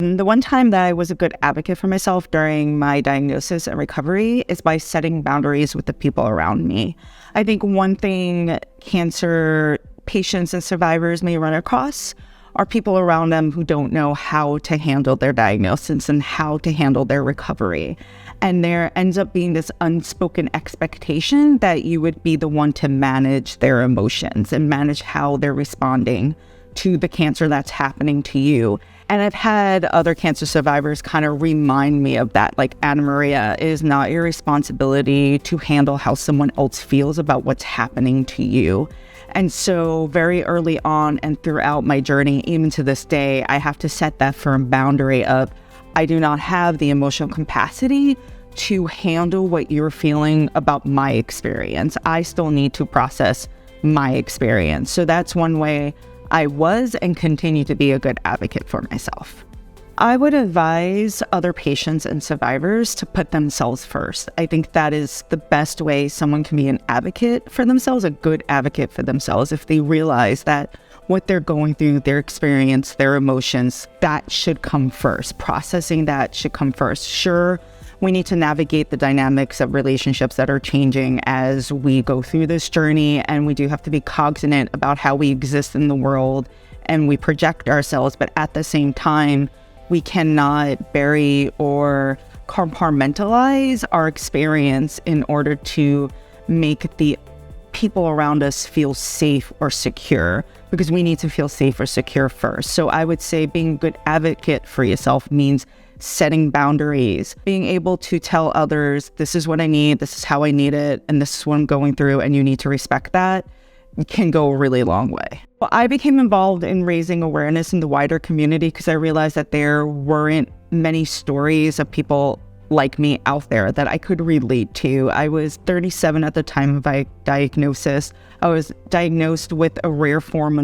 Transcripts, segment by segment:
The one time that I was a good advocate for myself during my diagnosis and recovery is by setting boundaries with the people around me. I think one thing cancer patients and survivors may run across are people around them who don't know how to handle their diagnosis and how to handle their recovery. And there ends up being this unspoken expectation that you would be the one to manage their emotions and manage how they're responding to the cancer that's happening to you. And I've had other cancer survivors kind of remind me of that, like, Annamaria, it is not your responsibility to handle how someone else feels about what's happening to you. And so very early on and throughout my journey, even to this day, I have to set that firm boundary of, I do not have the emotional capacity to handle what you're feeling about my experience. I still need to process my experience. So that's one way I was and continue to be a good advocate for myself. I would advise other patients and survivors to put themselves first. I think that is the best way someone can be an advocate for themselves, a good advocate for themselves, if they realize that what they're going through, their experience, their emotions, that should come first. Processing that should come first. Sure, we need to navigate the dynamics of relationships that are changing as we go through this journey, and we do have to be cognizant about how we exist in the world and we project ourselves, but at the same time, we cannot bury or compartmentalize our experience in order to make the people around us feel safe or secure, because we need to feel safe or secure first. So I would say being a good advocate for yourself means setting boundaries, being able to tell others, this is what I need, this is how I need it, and this is what I'm going through, and you need to respect that, can go a really long way. Well, I became involved in raising awareness in the wider community because I realized that there weren't many stories of people like me out there that I could relate to. I was 37 at the time of my diagnosis. I was diagnosed with a rare form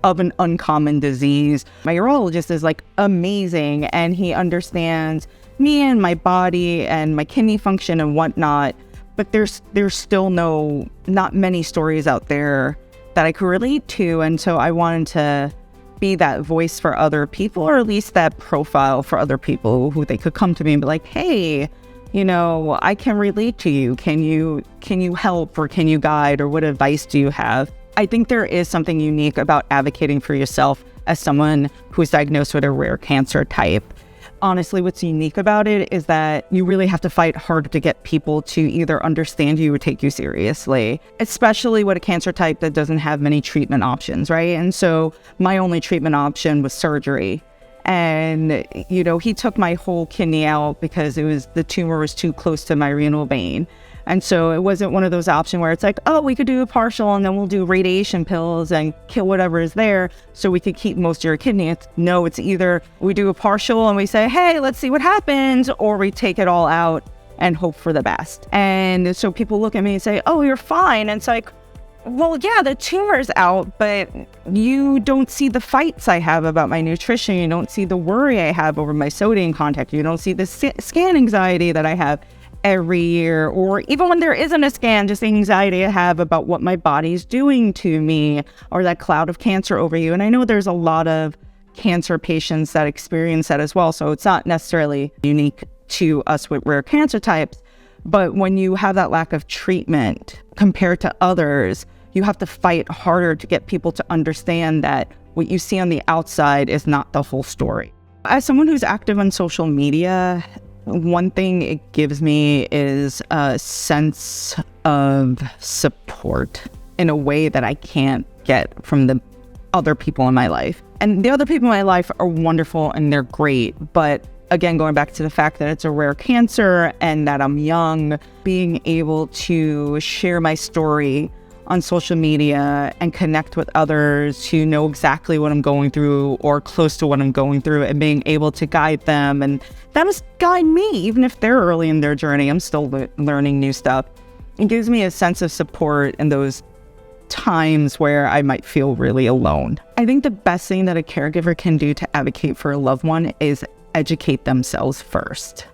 of an uncommon disease. My urologist is like amazing, and he understands me and my body and my kidney function and whatnot. But there's still not many stories out there that I could relate to. And so I wanted to be that voice for other people, or at least that profile for other people who they could come to me and be like, hey, I can relate to you. Can you help, or can you guide, or what advice do you have? I think there is something unique about advocating for yourself as someone who's diagnosed with a rare cancer type. Honestly, what's unique about it is that you really have to fight hard to get people to either understand you or take you seriously, especially with a cancer type that doesn't have many treatment options, right? And so my only treatment option was surgery. And, he took my whole kidney out because the tumor was too close to my renal vein. And so it wasn't one of those options where it's like, oh, we could do a partial and then we'll do radiation pills and kill whatever is there so we could keep most of your kidney. No, it's either we do a partial and we say, hey, let's see what happens, or we take it all out and hope for the best. And so people look at me and say, oh, you're fine. And it's like, well, yeah, the tumor's out, but you don't see the fights I have about my nutrition. You don't see the worry I have over my sodium content. You don't see the scan anxiety that I have every year, or even when there isn't a scan, just the anxiety I have about what my body's doing to me, or that cloud of cancer over you. And I know there's a lot of cancer patients that experience that as well. So it's not necessarily unique to us with rare cancer types. But when you have that lack of treatment compared to others, you have to fight harder to get people to understand that what you see on the outside is not the whole story. As someone who's active on social media, one thing it gives me is a sense of support in a way that I can't get from the other people in my life. And the other people in my life are wonderful and they're great. But again, going back to the fact that it's a rare cancer and that I'm young, being able to share my story on social media and connect with others who know exactly what I'm going through or close to what I'm going through, and being able to guide them, and that must guide me. Even if they're early in their journey, I'm still learning new stuff. It gives me a sense of support in those times where I might feel really alone. I think the best thing that a caregiver can do to advocate for a loved one is educate themselves first.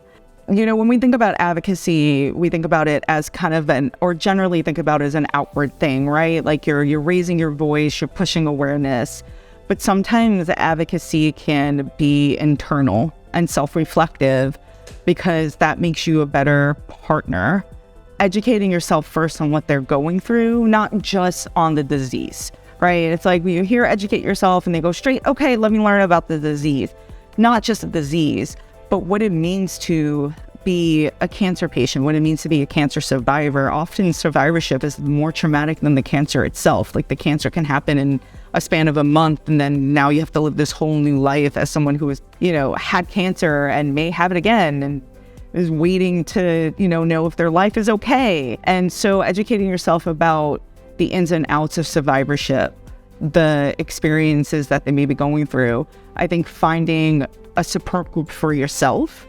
When we think about advocacy, we think about it as kind of or generally think about it as an outward thing, right? Like you're raising your voice, you're pushing awareness. But sometimes advocacy can be internal and self-reflective because that makes you a better partner. Educating yourself first on what they're going through, not just on the disease, right? It's like when you hear educate yourself and they go straight, okay, let me learn about the disease. Not just the disease, but what it means to be a cancer patient, what it means to be a cancer survivor. Often survivorship is more traumatic than the cancer itself. Like the cancer can happen in a span of a month, and then now you have to live this whole new life as someone who has, had cancer and may have it again and is waiting to, know if their life is okay. And so educating yourself about the ins and outs of survivorship, the experiences that they may be going through. I think finding a support group for yourself,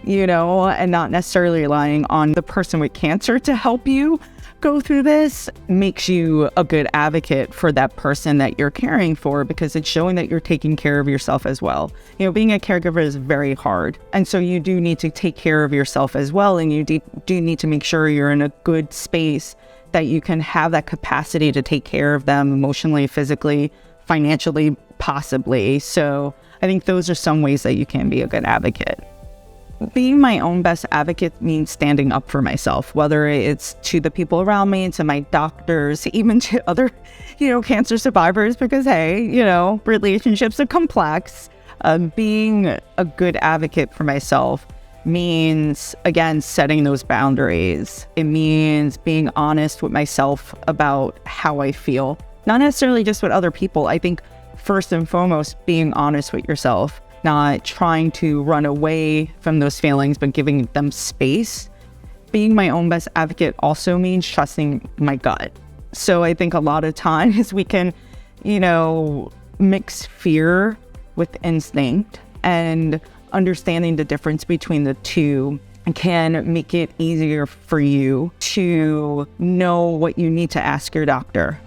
and not necessarily relying on the person with cancer to help you go through this makes you a good advocate for that person that you're caring for, because it's showing that you're taking care of yourself as well. Being a caregiver is very hard. And so you do need to take care of yourself as well. And you do need to make sure you're in a good space that you can have that capacity to take care of them emotionally, physically, financially, possibly. So I think those are some ways that you can be a good advocate. Being my own best advocate means standing up for myself, whether it's to the people around me, to my doctors, even to other, cancer survivors, because, hey, relationships are complex. Being a good advocate for myself means, again, setting those boundaries. It means being honest with myself about how I feel, not necessarily just with other people. I think first and foremost, being honest with yourself. Not trying to run away from those feelings, but giving them space. Being my own best advocate also means trusting my gut. So I think a lot of times we can, mix fear with instinct, and understanding the difference between the two can make it easier for you to know what you need to ask your doctor,